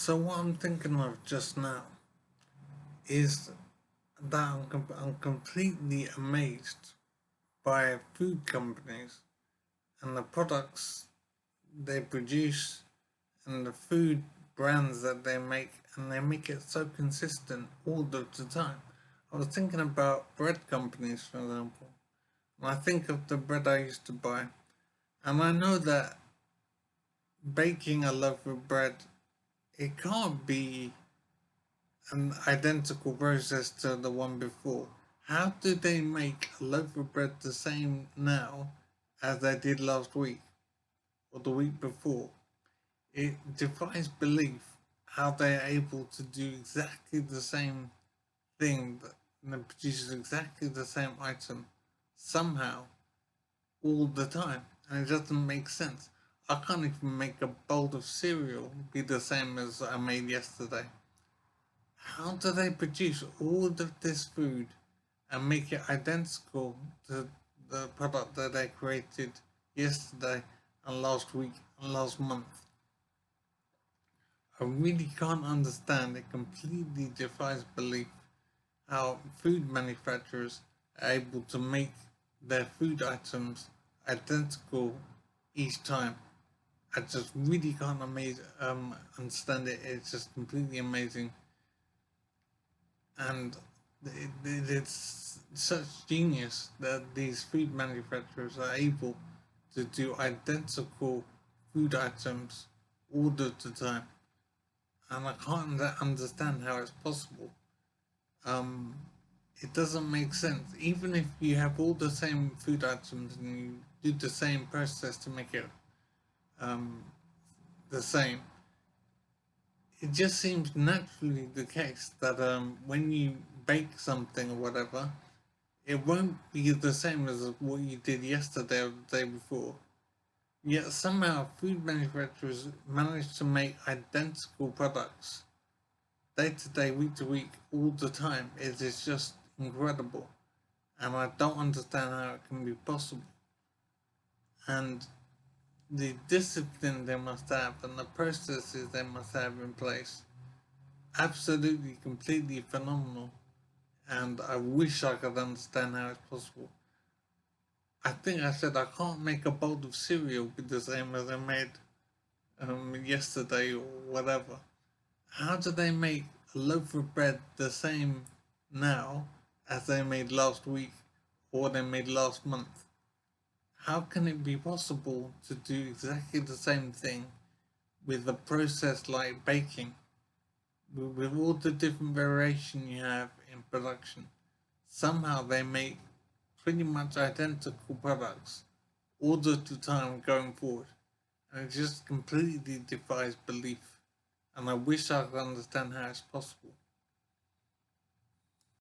So what I'm thinking of just now is that I'm completely amazed by food companies and the products they produce and the food brands that they make, and they make it so consistent all the time. I was thinking about bread companies, for example, and I think of the bread I used to buy, and I know that baking a loaf of bread, it can't be an identical process to the one before. How do they make a loaf of bread the same now as they did last week or the week before? It defies belief how they are able to do exactly the same thing and produce exactly the same item somehow all the time. And it doesn't make sense. I can't even make a bowl of cereal be the same as I made yesterday. How do they produce all of this food and make it identical to the product that they created yesterday and last week and last month? I really can't understand. It completely defies belief how food manufacturers are able to make their food items identical each time. I just really can't understand it. It's just completely amazing, and it's such genius that these food manufacturers are able to do identical food items all the time, and I can't understand how it's possible. Um, it doesn't make sense. Even if you have all the same food items and you do the same process to make it um, the same, it just seems naturally the case that when you bake something or whatever, it won't be the same as what you did yesterday or the day before. Yet somehow food manufacturers manage to make identical products day to day, week to week, all the time. It is just incredible. And I don't understand how it can be possible. And the discipline they must have and the processes they must have in place, absolutely, completely phenomenal. And I wish I could understand how it's possible. I think I said I can't make a bowl of cereal be the same as I made yesterday or whatever. How do they make a loaf of bread the same now as they made last week or they made last month? How can it be possible to do exactly the same thing with a process like baking, with all the different variation you have in production? Somehow they make pretty much identical products all the time going forward, and it just completely defies belief. And I wish I could understand how it's possible.